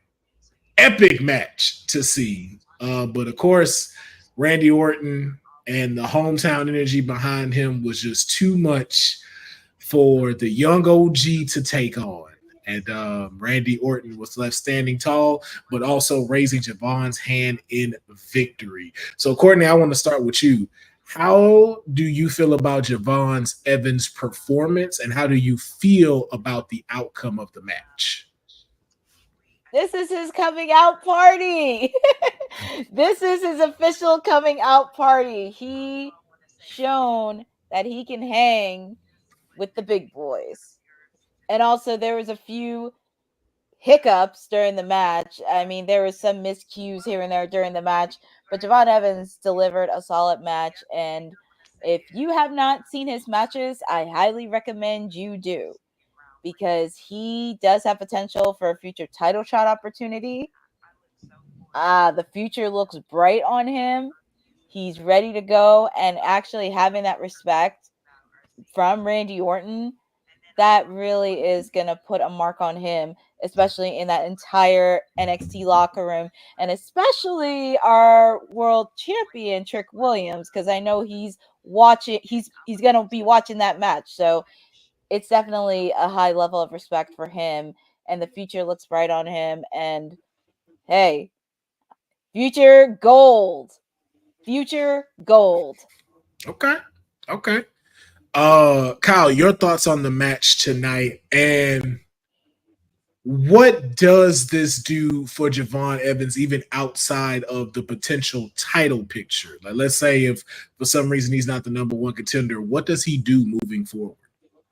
epic match to see. But of course, Randy Orton and the hometown energy behind him was just too much for the young OG to take on. And Randy Orton was left standing tall, but also raising Javon's hand in victory. So, Courtney, I want to start with you. How do you feel about Javon Evans' performance, and how do you feel about the outcome of the match? This is his coming out party. This is his official coming out party. He shown that he can hang with the big boys. And also there was a few hiccups during the match. I mean, there was some miscues here and there during the match, but Javon Evans delivered a solid match. And if you have not seen his matches, I highly recommend you do, because he does have potential for a future title shot opportunity. The future looks bright on him. He's ready to go, and actually having that respect from Randy Orton, that really is going to put a mark on him, especially in that entire NXT locker room, and especially our world champion Trick Williams, because I know he's watching. He's going to be watching that match. So it's definitely a high level of respect for him, and the future looks bright on him. And hey, future gold. Okay. Kyle, your thoughts on the match tonight, and what does this do for Javon Evans, even outside of the potential title picture? Like, let's say if for some reason he's not the number one contender, what does he do moving forward?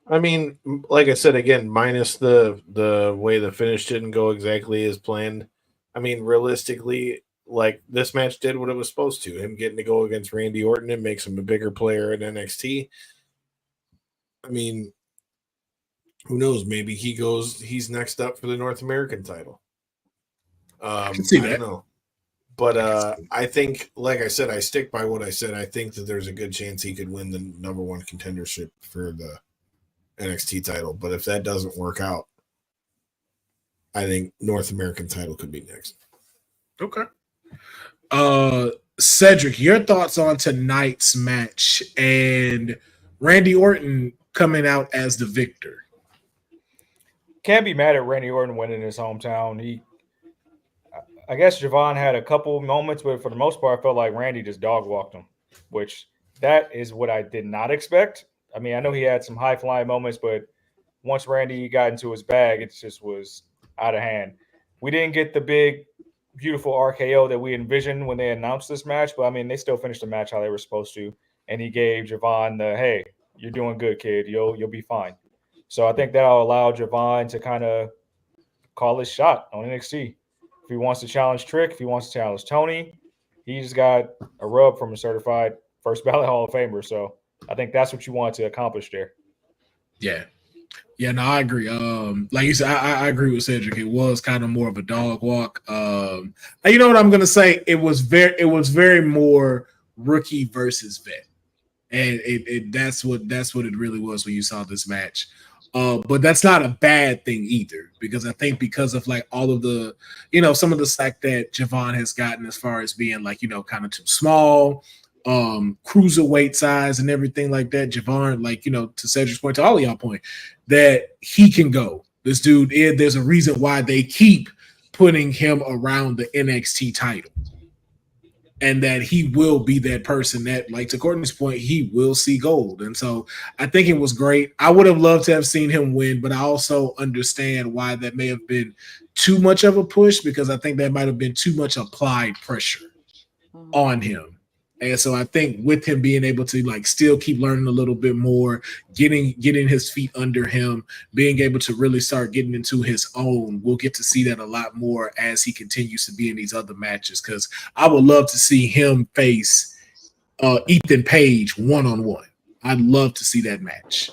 I mean, like I said, again, minus the way the finish didn't go exactly as planned. I mean, realistically, like this match did what it was supposed to. Him getting to go against Randy Orton, it makes him a bigger player in NXT. I mean, who knows? Maybe he's next up for the North American title. I don't know. But I think, like I said, I stick by what I said. I think that there's a good chance he could win the number one contendership for the NXT title. But if that doesn't work out, I think North American title could be next. Okay. Cedric, your thoughts on tonight's match and Randy Orton coming out as the victor? Can't be mad at Randy Orton winning his hometown. I guess Javon had a couple moments, but for the most part, I felt like Randy just dog walked him, which that is what I did not expect. I mean, I know he had some high flying moments, but once Randy got into his bag, it just was out of hand. We didn't get the big, beautiful RKO that we envisioned when they announced this match, but I mean, they still finished the match how they were supposed to. And he gave Javon the, hey, you're doing good, kid. You'll be fine. So I think that'll allow Javon to kind of call his shot on NXT. If he wants to challenge Trick, if he wants to challenge Tony, he's got a rub from a certified first ballot Hall of Famer. So I think that's what you want to accomplish there. Yeah. Yeah, no, I agree. Like you said, I agree with Cedric. It was kind of more of a dog walk. You know what I'm gonna say? It was very more rookie versus vet, and that's what it really was when you saw this match. But that's not a bad thing either, because I think because of like all of the, some of the slack that Javon has gotten as far as being like, kind of too small, cruiserweight size and everything like that. Javon, like, to Cedric's point, to all of y'all point, that he can go. This dude, there's a reason why they keep putting him around the NXT title. And that he will be that person that, like to Courtney's point, he will see gold. And so I think it was great. I would have loved to have seen him win, but I also understand why that may have been too much of a push, because I think that might have been too much applied pressure on him. And so I think with him being able to like still keep learning a little bit more, getting his feet under him, being able to really start getting into his own, we'll get to see that a lot more as he continues to be in these other matches. Because I would love to see him face Ethan Page one-on-one. I'd love to see that match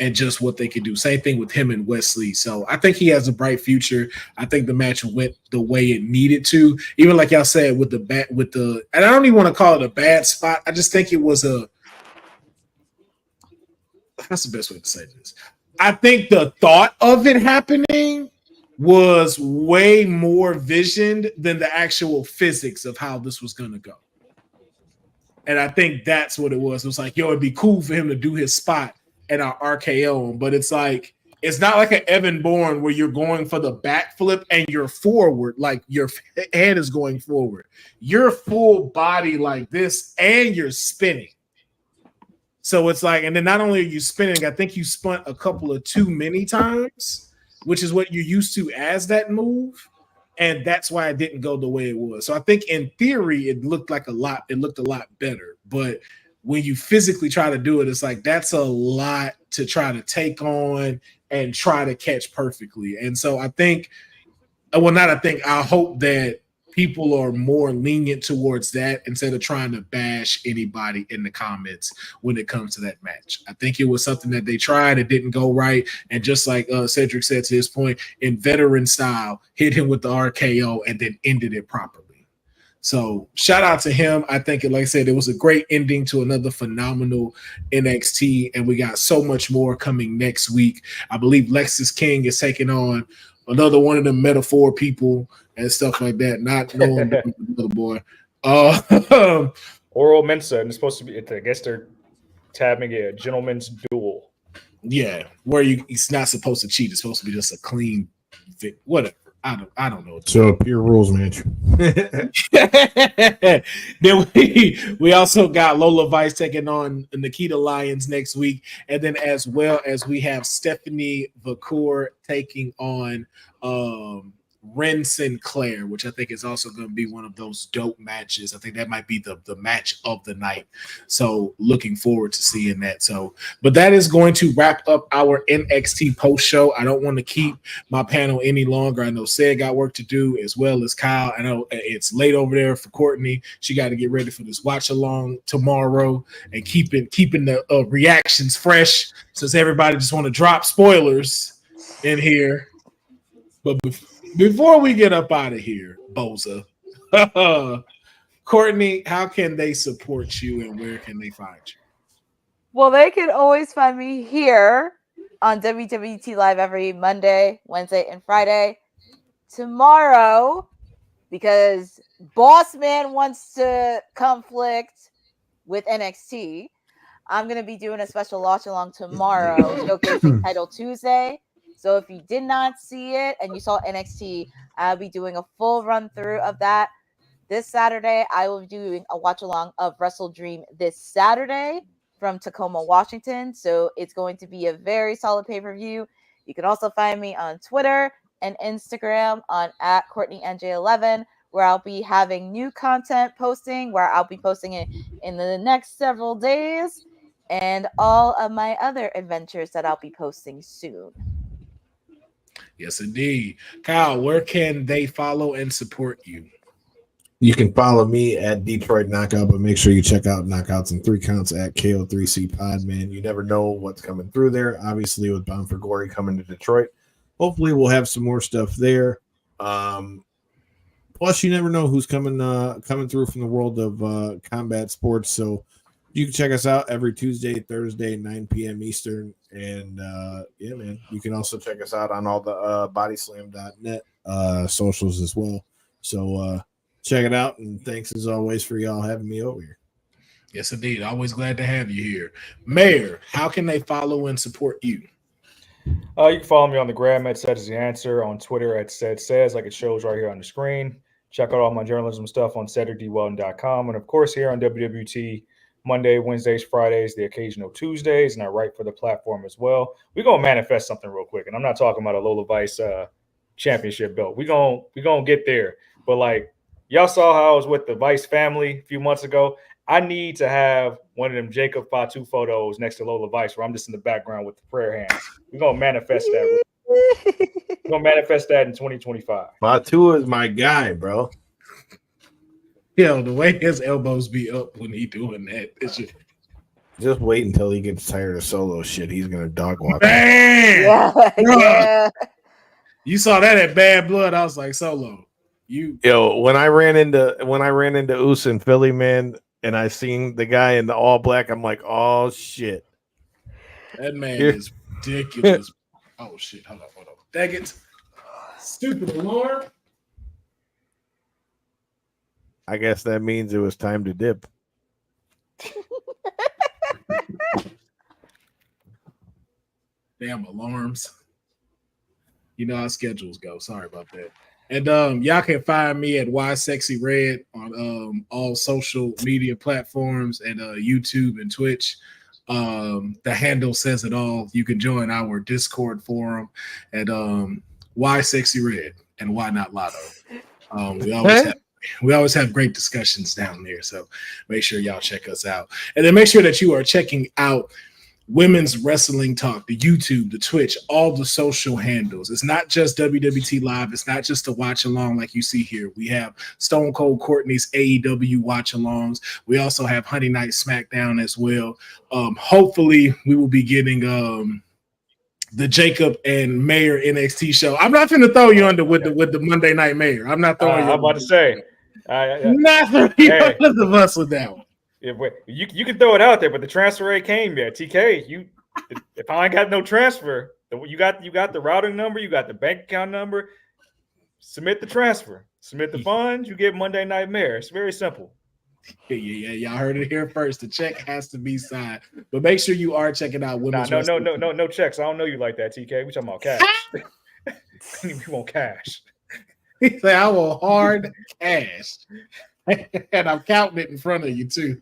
and just what they could do. Same thing with him and Wesley. So I think he has a bright future. I think the match went the way it needed to. Even like y'all said, and I don't even want to call it a bad spot. I just think it was that's the best way to say this. I think the thought of it happening was way more visioned than the actual physics of how this was going to go. And I think that's what it was. It was like, it'd be cool for him to do his spot and our RKO, but it's like, it's not like an Evan Bourne where you're going for the backflip and you're forward, like your head is going forward. You're full body like this and you're spinning. So it's like, and then not only are you spinning, I think you spun a couple of too many times, which is what you're used to as that move. And that's why it didn't go the way it was. So I think in theory, it looked a lot better, but when you physically try to do it, it's like that's a lot to try to take on and try to catch perfectly. And so I hope that people are more lenient towards that instead of trying to bash anybody in the comments when it comes to that match. I think it was something that they tried, it didn't go right. And just like Cedric said to his point, in veteran style, hit him with the RKO and then ended it properly. So shout out to him. I think, like I said, it was a great ending to another phenomenal NXT, and we got so much more coming next week. I believe Lexus King is taking on another one of the metaphor people and stuff like that. Not knowing the boy. Oral Mensa, and it's supposed to be, I guess they're tabbing it a gentleman's duel. Yeah, where he's not supposed to cheat. It's supposed to be just a clean fit. Whatever. I don't know. So pure rules match. Then we also got Lola Vice taking on Nikita Lyons next week, and then as well as we have Stephanie Vacour taking on Ren Sinclair, which I think is also going to be one of those dope matches. I think that might be the match of the night. So looking forward to seeing that. So, but that is going to wrap up our NXT post show. I don't want to keep my panel any longer. I know Sid got work to do as well as Kyle. I know it's late over there for Courtney. She got to get ready for this watch along tomorrow and keeping the reactions fresh, since everybody just want to drop spoilers in here. But before we get up out of here, Boza, Courtney, how can they support you and where can they find you? Well, they can always find me here on WWT Live every Monday, Wednesday, and Friday. Tomorrow, because Boss Man wants to conflict with NXT, I'm going to be doing a special watch along tomorrow, showcasing Title Tuesday. So if you did not see it and you saw NXT, I'll be doing a full run through of that. This Saturday, I will be doing a watch along of Wrestle Dream this Saturday from Tacoma, Washington. So it's going to be a very solid pay-per-view. You can also find me on Twitter and Instagram on @CourtneyNJ11, where I'll be having new content posting, where I'll be posting it in the next several days, and all of my other adventures that I'll be posting soon. Yes, indeed. Kyle, where can they follow and support you? You can follow me at Detroit Knockout, but make sure you check out Knockouts in 3 Counts at KO3C Pod, man. You never know what's coming through there. Obviously, with Bound for Glory coming to Detroit, hopefully we'll have some more stuff there. Plus, you never know who's coming through from the world of combat sports. So you can check us out every Tuesday, Thursday, 9 p.m. Eastern. And yeah, man, you can also check us out on all the bodyslam.net socials as well. So check it out. And thanks as always for y'all having me over here. Yes, indeed. Always glad to have you here. Mayor, how can they follow and support you? You can follow me on the gram at Says the Answer, on Twitter at Says, like it shows right here on the screen. Check out all my journalism stuff on CedricDweldon.com. And of course, here on WWT, Monday, Wednesdays, Fridays, the occasional Tuesdays, and I write for the platform as well. We're going to manifest something real quick. And I'm not talking about a Lola Vice championship belt. We're gonna get there. But like, y'all saw how I was with the Vice family a few months ago. I need to have one of them Jacob Fatu photos next to Lola Vice where I'm just in the background with the prayer hands. We're going to manifest that. We're going to manifest that in 2025. Fatu is my guy, bro. Yo, the way his elbows be up when he doing that. It's just wait until he gets tired of solo shit. He's going to dog walk. Man! Yeah. You saw that at Bad Blood. I was like, Solo. When I ran into Us in Philly, man, and I seen the guy in the all black, I'm like, oh shit. That man is ridiculous. Oh shit. Hold on. Dang it. Stupid alarm. I guess that means it was time to dip. Damn alarms. You know how schedules go. Sorry about that. And y'all can find me at Sexyy Red on all social media platforms and YouTube and Twitch. The handle says it all. You can join our Discord forum at Sexyy Red and Why Not Lotto. We always have great discussions down there. So make sure y'all check us out. And then make sure that you are checking out Women's Wrestling Talk, the YouTube, the Twitch, all the social handles. It's not just WWT Live. It's not just a watch along like you see here. We have Stone Cold Courtney's AEW watch alongs. We also have Honey Night SmackDown as well. Hopefully, we will be getting the Jacob and Mayor NXT show. I'm not going to throw you under with the Monday Night Mayor. I'm not throwing you. I'm about to say. Not throwing you under the bus with that one. You can throw it out there, but the transfer rate came yet. TK, if I ain't got no transfer, you got the routing number, you got the bank account number. Submit the transfer, submit the funds, you get Monday Night Mayor. It's very simple. Yeah. Y'all heard it here first. The check has to be signed, but make sure you are checking out Women's Wrestling. No checks. I don't know you like that, TK. We talking about cash. We want cash. He said, "I want hard cash," and I'm counting it in front of you too.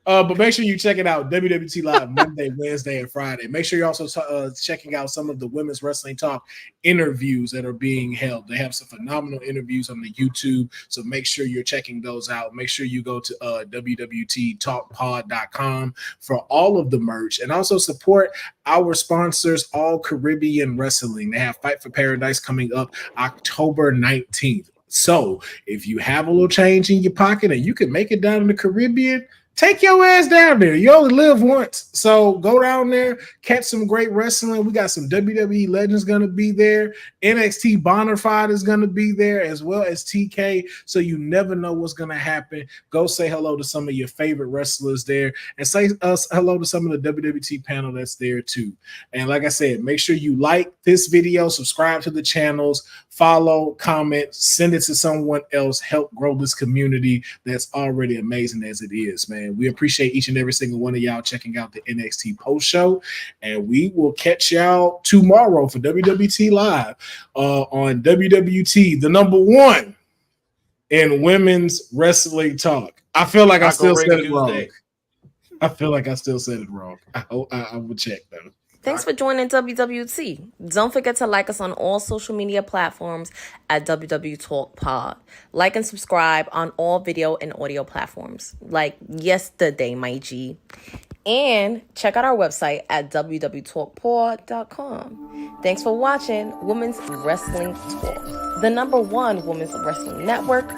But make sure you check it out. WWT Live Monday, Wednesday, and Friday. Make sure you're also checking out some of the Women's Wrestling Talk interviews that are being held. They have some phenomenal interviews on the YouTube, so make sure you're checking those out. Make sure you go to WWTTalkPod.com for all of the merch, and also support our sponsors, All Caribbean Wrestling. They have Fight for Paradise coming up October 19th. So if you have a little change in your pocket and you can make it down in the Caribbean, take your ass down there. You only live once. So go down there, catch some great wrestling. We got some WWE legends going to be there. NXT Bonafide is going to be there, as well as TK. So you never know what's going to happen. Go say hello to some of your favorite wrestlers there, and say hello to some of the WWT panel that's there too. And like I said, make sure you like this video, subscribe to the channels, follow, comment, send it to someone else. Help grow this community that's already amazing as it is, man. We appreciate each and every single one of y'all checking out the NXT post show, and we will catch y'all tomorrow for WWT Live on WWT, the number one in women's wrestling talk. I feel like I still said it wrong. I will check though. Thanks for joining WWT. Don't forget to like us on all social media platforms at WW Talk Pod. Like and subscribe on all video and audio platforms, like yesterday, my G. And check out our website at www.talkpod.com. Thanks for watching Women's Wrestling Talk, the number one women's wrestling network.